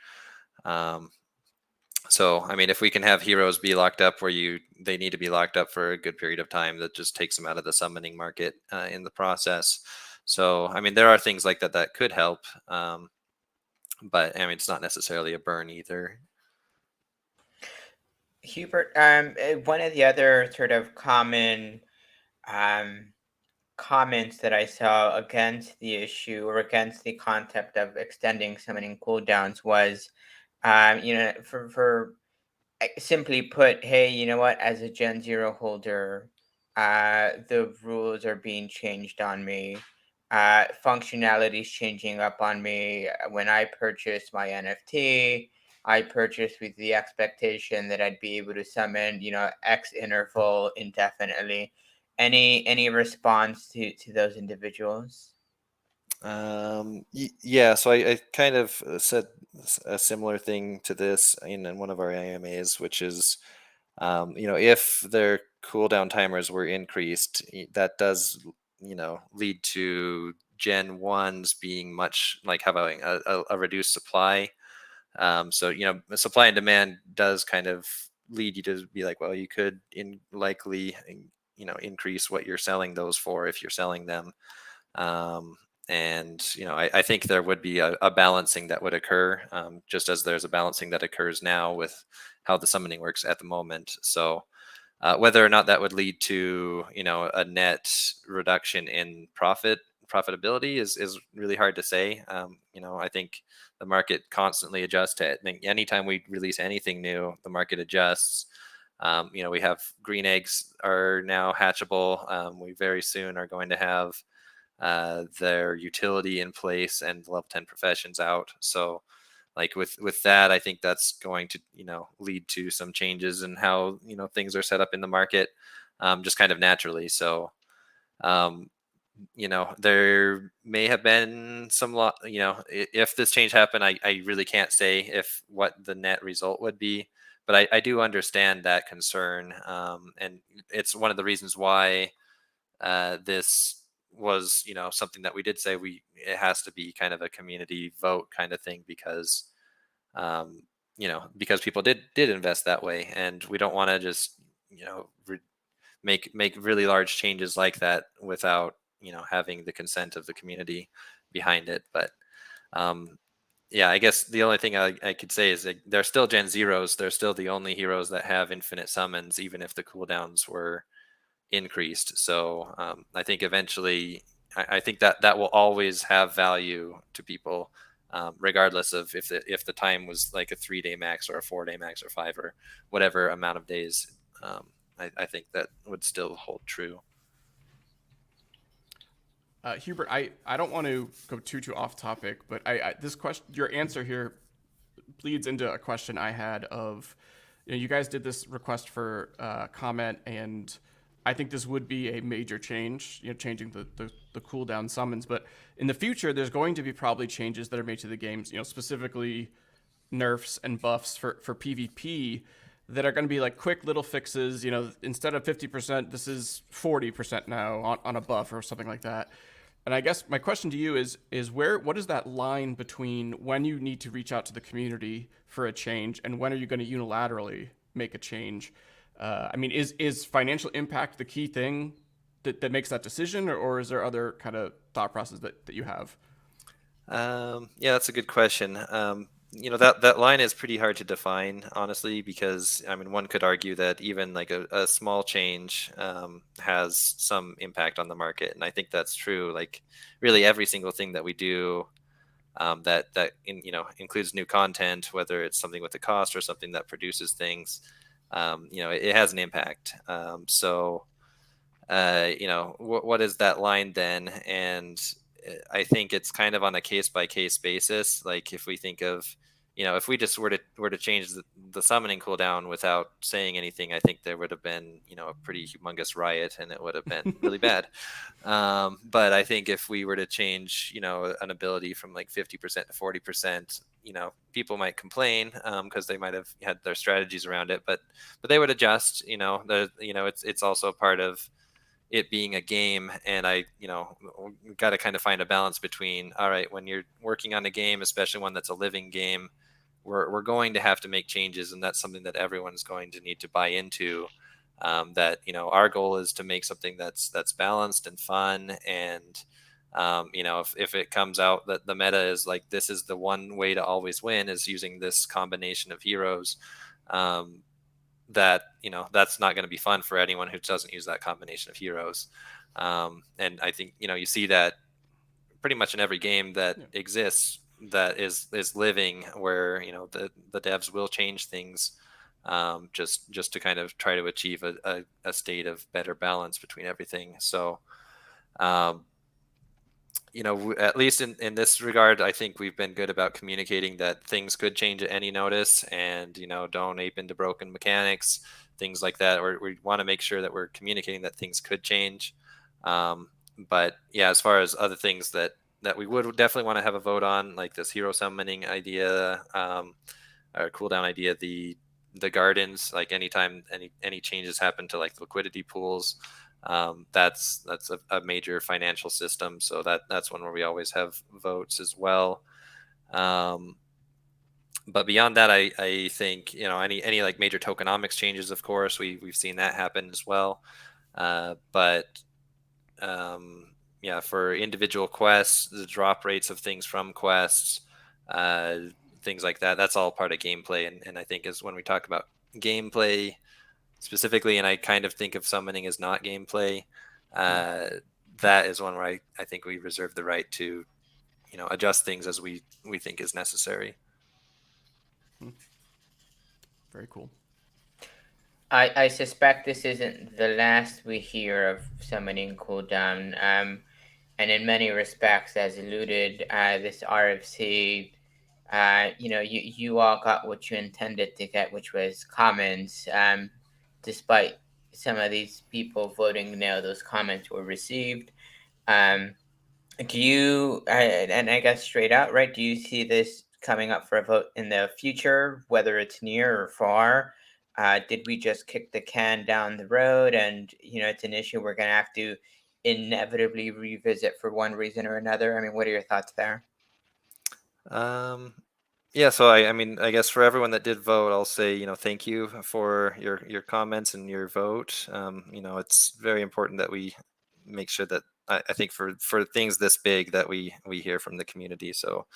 B: So, I mean, if we can have heroes be locked up where they need to be locked up for a good period of time, that just takes them out of the summoning market in the process. So, I mean, there are things like that could help, but I mean, it's not necessarily a burn either.
A: Hubert, one of the other sort of common comments that I saw against the issue or against the concept of extending summoning cooldowns was, for simply put, hey, you know what? As a Gen Zero holder, the rules are being changed on me. Functionality is changing up on me. When I purchased my NFT, I purchased with the expectation that I'd be able to summon, X interval indefinitely. Any response to those individuals?
B: Yeah, so I kind of said a similar thing to this in one of our AMAs, which is, if their cooldown timers were increased, that does, lead to Gen 1s being much like having a reduced supply. So, supply and demand does kind of lead you to be like, well, you could likely, increase what you're selling those for if you're selling them. And I think there would be a balancing that would occur, just as there's a balancing that occurs now with how the summoning works at the moment. So whether or not that would lead to a net reduction in profitability is really hard to say. I think the market constantly adjusts to it. I think anytime we release anything new, the market adjusts. We have green eggs are now hatchable. We very soon are going to have their utility in place and level 10 professions out. So like with that, I think that's going to lead to some changes in how things are set up in the market, just kind of naturally. So there may have been some if this change happened, I really can't say if what the net result would be, but I do understand that concern, and it's one of the reasons why this was something that we did say it has to be kind of a community vote kind of thing, because um, because people did invest that way, and we don't want to just make really large changes like that without having the consent of the community behind it. But um, yeah, I guess the only thing I could say is that they're still Gen Zeros. They're still the only heroes that have infinite summons, even if the cooldowns were increased. So I think eventually, I think that will always have value to people, regardless of if the time was like a 3-day max or a 4-day max or 5 or whatever amount of days. I think that would still hold true.
C: Hubert, I don't want to go too off topic, but this question, your answer here bleeds into a question I had of, you guys did this request for comment, and I think this would be a major change, changing the cooldown summons. But in the future, there's going to be probably changes that are made to the games, specifically nerfs and buffs for PvP that are going to be like quick little fixes. Instead of 50%, this is 40% now on a buff or something like that. And I guess my question to you is what is that line between when you need to reach out to the community for a change and when are you going to unilaterally make a change? Is financial impact the key thing that makes that decision, or is there other kind of thought process that you have?
B: Yeah, that's a good question. That line is pretty hard to define, honestly, because one could argue that even like a small change has some impact on the market, and I think that's true. Like really every single thing that we do that includes new content, whether it's something with a cost or something that produces things, it has an impact. What is that line then? And I think it's kind of on a case by case basis. Like if we think of, if we just were to change the summoning cooldown without saying anything, I think there would have been, a pretty humongous riot, and it would have been really bad. But I think if we were to change, an ability from like 50% to 40%, people might complain because they might have had their strategies around it, but they would adjust. It's also part of it being a game, and we've got to kind of find a balance between, all right, when you're working on a game, especially one that's a living game, we're going to have to make changes, and that's something that everyone's going to need to buy into. That our goal is to make something that's balanced and fun, and if it comes out that the meta is like this is the one way to always win is using this combination of heroes, that that's not going to be fun for anyone who doesn't use that combination of heroes. And I think you see that pretty much in every game that exists that is living, where the devs will change things just to kind of try to achieve a state of better balance between everything. So at least in this regard, I think we've been good about communicating that things could change at any notice, and don't ape into broken mechanics, things like that. We want to make sure that we're communicating that things could change. But yeah, as far as other things that we would definitely want to have a vote on, like this hero summoning idea, or cooldown idea, the gardens, like anytime any changes happen to like liquidity pools, that's a major financial system, so that's one where we always have votes as well. But beyond that, I think any like major tokenomics changes, of course we've seen that happen as well. But yeah, for individual quests, the drop rates of things from quests, things like that, that's all part of gameplay, and I think is when we talk about gameplay specifically, and I kind of think of summoning as not gameplay, that is one where I think we reserve the right to adjust things as we think is necessary.
C: Very cool.
A: I suspect this isn't the last we hear of summoning cooldown, and in many respects, as alluded, this RFC you all got what you intended to get, which was comments. Despite some of these people voting no, those comments were received. Um, do you, and I guess straight out, right? Do you see this coming up for a vote in the future, whether it's near or far? Did we just kick the can down the road, and it's an issue we're going to have to inevitably revisit for one reason or another? I mean, what are your thoughts there?
B: Yeah, so I mean, I guess for everyone that did vote, I'll say, thank you for your comments and your vote. It's very important that we make sure that I think for things this big that we hear from the community. So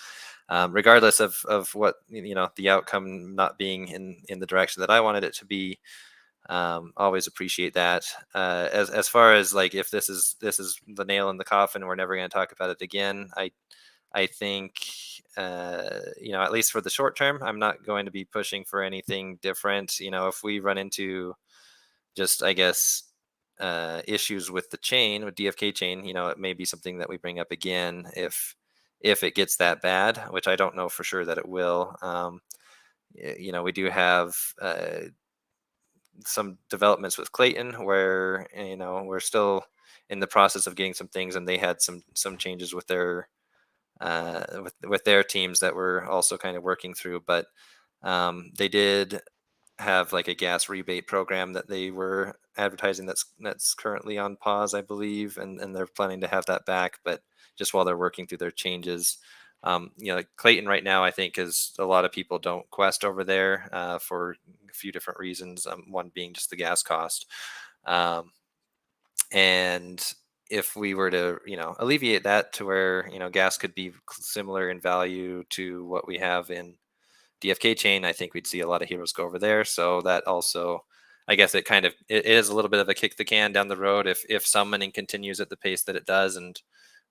B: regardless of what the outcome not being in the direction that I wanted it to be, always appreciate that. As far as like if this is the nail in the coffin, we're never going to talk about it again. I think, at least for the short term, I'm not going to be pushing for anything different. If we run into just, I guess, issues with the chain, with DFK chain, it may be something that we bring up again if it gets that bad, which I don't know for sure that it will. We do have some developments with Clayton where, we're still in the process of getting some things, and they had some changes with their with their teams that we're also kind of working through. But they did have like a gas rebate program that they were advertising that's currently on pause, I believe, and they're planning to have that back, but just while they're working through their changes. Like Clayton right now, I think is a lot of people don't quest over there for a few different reasons. One being just the gas cost. And if we were to, alleviate that to where, gas could be similar in value to what we have in DFK chain, I think we'd see a lot of heroes go over there. So that also, I guess it is a little bit of a kick the can down the road if summoning continues at the pace that it does, and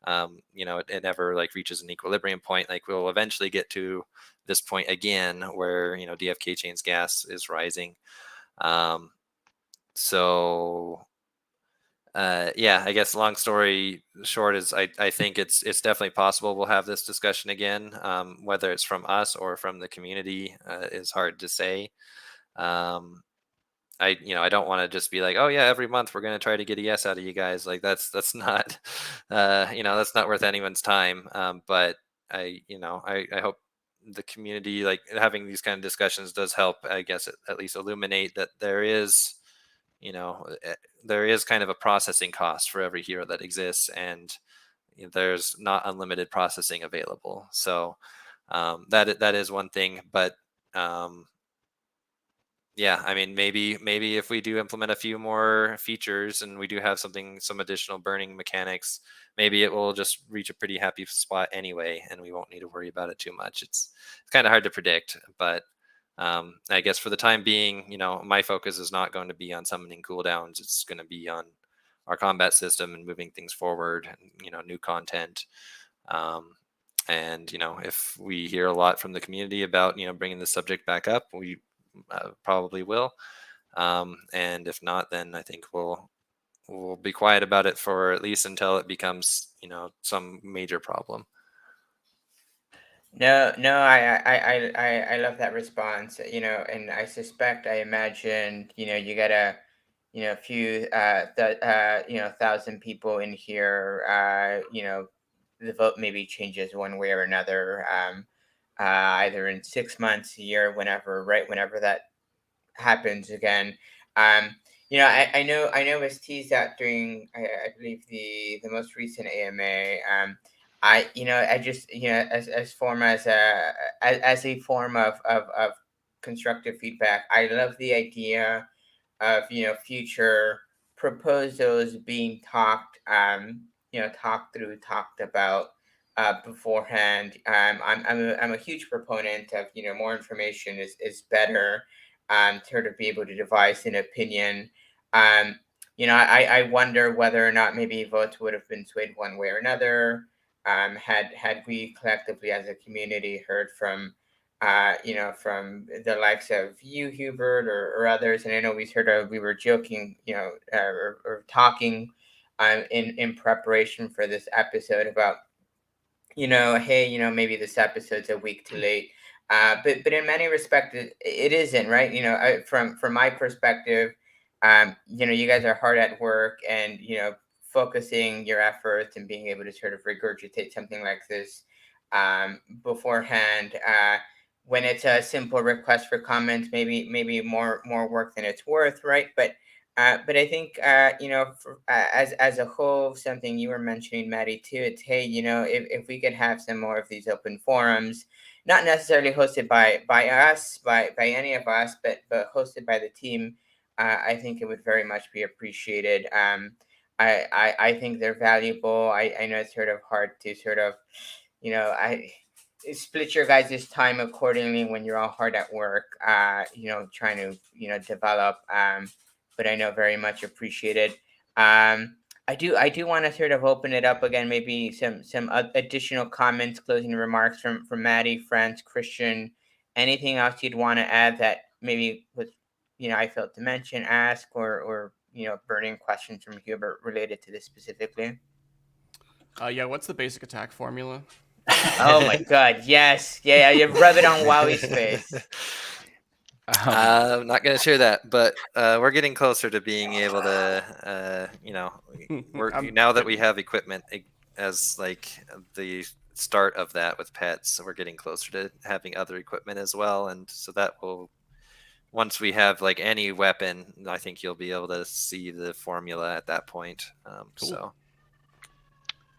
B: it never like reaches an equilibrium point. Like we'll eventually get to this point again where DFK chain's gas is rising. So yeah, I guess long story short is I think it's definitely possible we'll have this discussion again. Whether it's from us or from the community is hard to say. I don't want to just be like, oh yeah, every month we're going to try to get a yes out of you guys. Like that's not that's not worth anyone's time. But I hope the community, like having these kind of discussions, does help, I guess, at least illuminate that there is there is kind of a processing cost for every hero that exists, and there's not unlimited processing available. So that is one thing. But yeah, I mean, maybe if we do implement a few more features and we do have some additional burning mechanics, maybe it will just reach a pretty happy spot anyway, and we won't need to worry about it too much. It's kind of hard to predict, but I guess for the time being, my focus is not going to be on summoning cooldowns. It's going to be on our combat system and moving things forward, and, new content. And if we hear a lot from the community about bringing the subject back up, we probably will. And if not, then I think we'll be quiet about it for at least until it becomes some major problem.
A: No, I love that response. And I suspect, I imagine, you got a few, thousand people in here. The vote maybe changes one way or another. Either in 6 months, a year, whenever, right, whenever that happens again. Um, I know it was teased out during, I believe, the most recent AMA. I just, as form as a form of constructive feedback. I love the idea of future proposals being talked through, talked about beforehand. I'm a huge proponent of more information is better, to be able to devise an opinion. I wonder whether or not maybe votes would have been swayed one way or another, had we collectively as a community heard from from the likes of you, Hubert, or others. And I know we were joking, or talking in preparation for this episode about hey, maybe this episode's a week too late. But in many respects, it isn't, right? From my perspective, you guys are hard at work, and focusing your efforts and being able to sort of regurgitate something like this beforehand. When it's a simple request for comments, maybe more work than it's worth, right? But I think as a whole, something you were mentioning, Maddie, too. It's, hey, if we could have some more of these open forums, not necessarily hosted by us, by any of us, but hosted by the team. I think it would very much be appreciated. I think they're valuable. I know it's sort of hard to sort of, I split your guys' time accordingly when you're all hard at work, trying to, develop. But I know very much appreciated. I do want to sort of open it up again, maybe some additional comments, closing remarks from Maddie, France, Kristian. Anything else you'd want to add that maybe was, I felt to mention, ask, or burning questions from Hubert related to this specifically?
C: Yeah, what's the basic attack formula?
A: Oh my God, yes, yeah, you rub it on Wowie's face.
B: I'm not going to share that, but we're getting closer to being able to, now that we have equipment as like the start of that with pets, so we're getting closer to having other equipment as well, and so that will, once we have like any weapon, I think you'll be able to see the formula at that point.
C: Cool.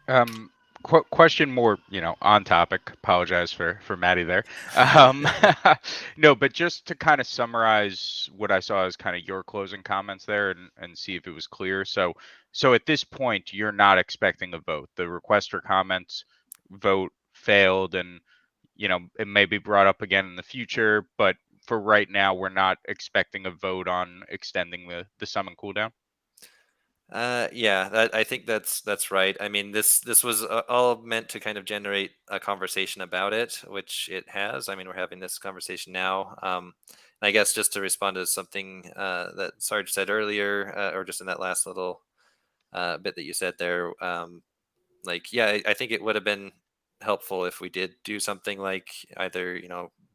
B: So.
D: Question more, on topic. Apologize for Maddie there. No, but just to kind of summarize what I saw as kind of your closing comments there, and see if it was clear. So at this point, you're not expecting a vote. The request for comments vote failed, and it may be brought up again in the future. But for right now, we're not expecting a vote on extending the summon cooldown.
B: Yeah, I think that's right. I mean, this was all meant to kind of generate a conversation about it, which it has. I mean, we're having this conversation now. I guess just to respond to something that Sarge said earlier, or just in that last little bit that you said there, I think it would have been helpful if we did do something like either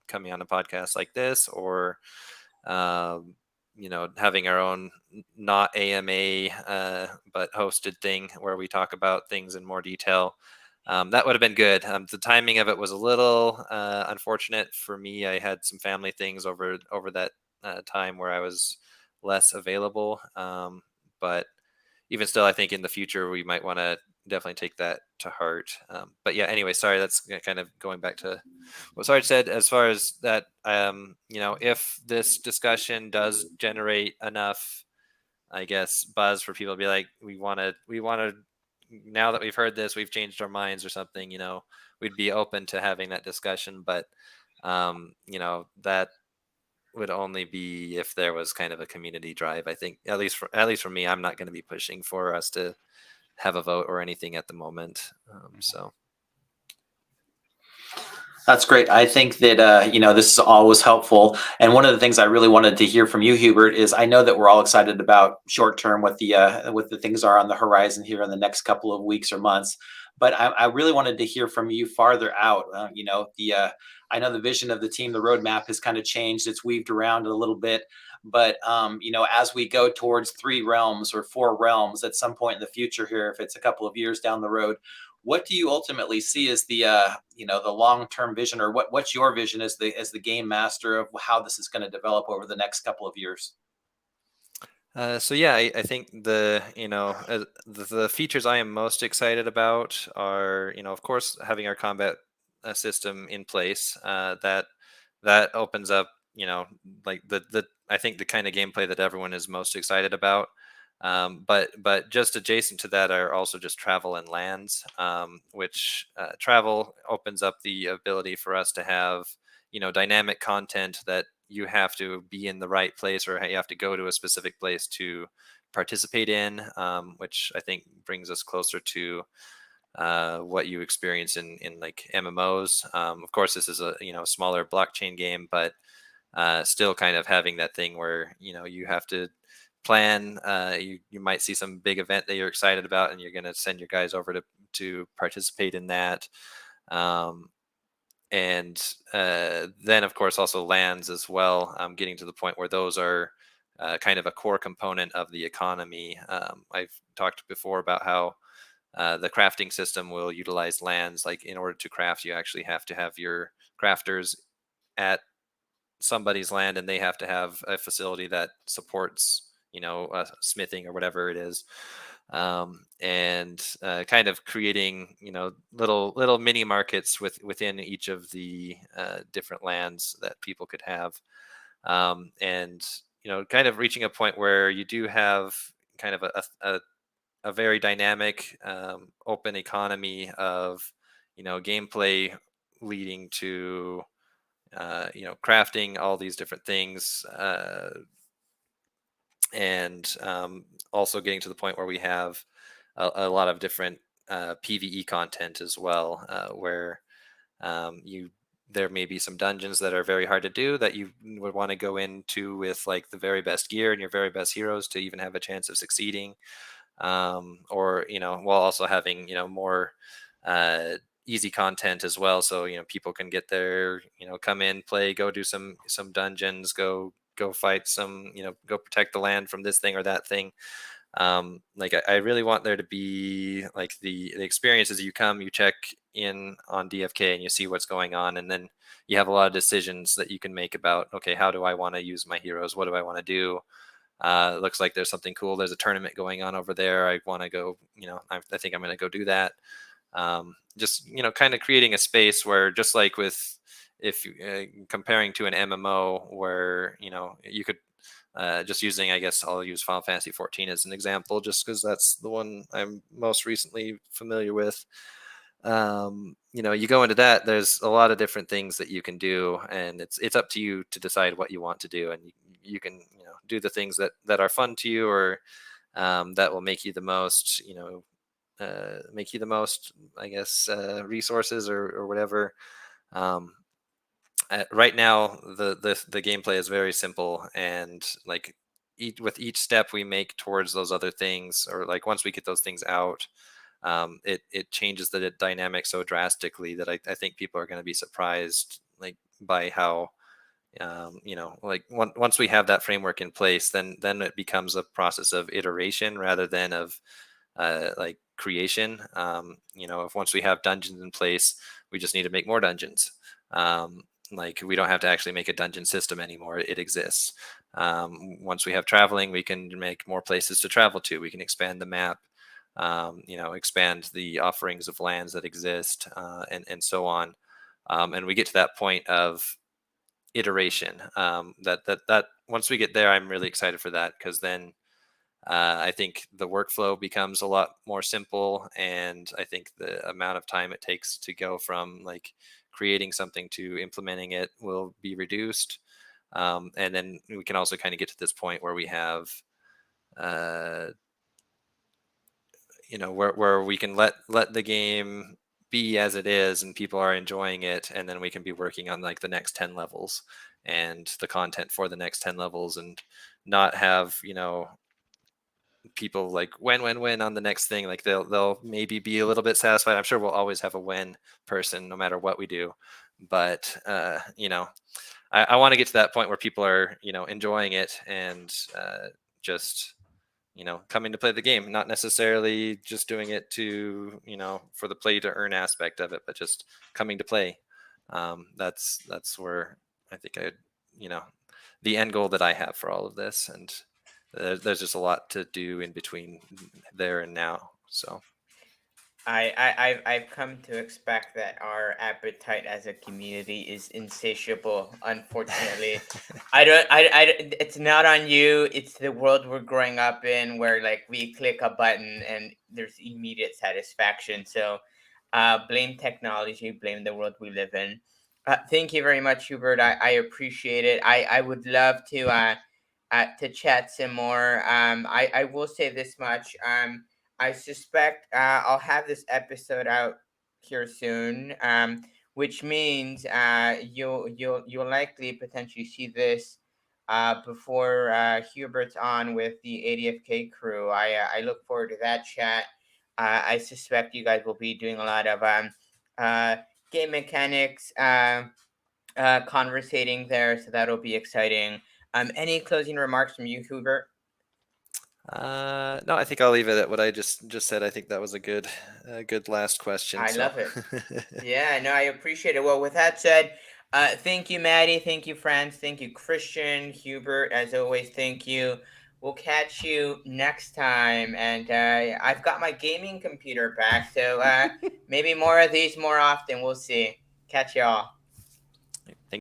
B: coming on a podcast like this, or um, having our own not AMA but hosted thing where we talk about things in more detail. That would have been good. The timing of it was a little unfortunate for me. I had some family things over that time where I was less available. But even still, I think in the future we might want to definitely take that to heart. But yeah, anyway, sorry, that's kind of going back to what Sarge said as far as that. If this discussion does generate enough, I guess, buzz for people to be like, we want to, now that we've heard this, we've changed our minds or something, we'd be open to having that discussion. But that would only be if there was kind of a community drive. I think at least for me, I'm not going to be pushing for us to have a vote or anything at the moment. So
E: that's great. I think that this is always helpful. And one of the things I really wanted to hear from you, Hubert, is I know that we're all excited about short term what the things are on the horizon here in the next couple of weeks or months. But I really wanted to hear from you farther out. I know the vision of the team, the roadmap has kind of changed. It's weaved around a little bit. But as we go towards 3 realms or 4 realms at some point in the future here, if it's a couple of years down the road, what do you ultimately see as the the long-term vision, or what's your vision as the game master of how this is going to develop over the next couple of years?
B: So yeah, I think the features I am most excited about are, of course, having our combat system in place. That opens up, like the I think the kind of gameplay that everyone is most excited about. But just adjacent to that are also just travel and lands, which travel opens up the ability for us to have, dynamic content that you have to be in the right place, or you have to go to a specific place to participate in, which I think brings us closer to what you experience in like MMOs. Of course, this is a smaller blockchain game, but still kind of having that thing where you have to plan. You might see some big event that you're excited about, and you're going to send your guys over to participate in that. And then, of course, also lands as well, getting to the point where those are kind of a core component of the economy. I've talked before about how the crafting system will utilize lands. Like in order to craft, you actually have to have your crafters at somebody's land, and they have to have a facility that supports, smithing or whatever it is. And kind of creating, little mini markets within each of the different lands that people could have. And kind of reaching a point where you do have kind of a very dynamic, open economy of gameplay leading to crafting all these different things, and also getting to the point where we have a lot of different PVE content as well, where you there may be some dungeons that are very hard to do that you would want to go into with like the very best gear and your very best heroes to even have a chance of succeeding, or while also having more uh, easy content as well, so people can get there, come in, play, go do some dungeons, go fight some, go protect the land from this thing or that thing. Like I really want there to be like the experiences. You come, you check in on DFK and you see what's going on, and then you have a lot of decisions that you can make about, okay, how do I want to use my heroes, what do I want to do. It looks like there's something cool, there's a tournament going on over there, I want to go, I think I'm going to go do that. Just kind of creating a space where, just like with, if comparing to an MMO where you could just using, I guess I'll use Final Fantasy 14 as an example, just because that's the one I'm most recently familiar with. You go into that, there's a lot of different things that you can do, and it's up to you to decide what you want to do, and you can do the things that are fun to you, or that will make you the most, I guess, resources, or whatever. Um, right now, the gameplay is very simple, and like with each step we make towards those other things, or like once we get those things out, it changes the dynamic so drastically that I think people are going to be surprised, like by how, like once we have that framework in place, then it becomes a process of iteration rather than of like creation. If once we have dungeons in place, we just need to make more dungeons. Like we don't have to actually make a dungeon system anymore, it exists. Once we have traveling, we can make more places to travel to, we can expand the map, expand the offerings of lands that exist, and so on. And we get to that point of iteration. That once we get there, I'm really excited for that, because then I think the workflow becomes a lot more simple, and I think the amount of time it takes to go from like creating something to implementing it will be reduced. And then we can also kind of get to this point where we have, where we can let the game be as it is, and people are enjoying it, and then we can be working on like the next 10 levels and the content for the next 10 levels, and not have people like when on the next thing. Like they'll maybe be a little bit satisfied. I'm sure we'll always have a when person no matter what we do, but I want to get to that point where people are enjoying it, and just coming to play the game, not necessarily just doing it to for the play to earn aspect of it, but just coming to play. That's where I think the end goal that I have for all of this, and there's just a lot to do in between there and now. So
A: I've come to expect that our appetite as a community is insatiable. Unfortunately, it's not on you. It's the world we're growing up in, where like we click a button and there's immediate satisfaction. So, blame technology, blame the world we live in. Thank you very much, Hubert. I appreciate it. I would love to chat some more. I will say this much. I suspect I'll have this episode out here soon, which means you'll likely potentially see this before Hubert's on with the ADFK crew. I look forward to that chat. I suspect you guys will be doing a lot of uh, game mechanics conversating there, so that'll be exciting. Any closing remarks from you, Hubert?
B: No, I think I'll leave it at what I just said. I think that was a good last question.
A: I
B: So.
A: love it. Yeah, no, I appreciate it. Well, with that said, thank you, Maddie. Thank you, Franz. Thank you, Kristian, Hubert. As always, thank you. We'll catch you next time. And I've got my gaming computer back, so maybe more of these more often. We'll see. Catch y'all.
B: Thank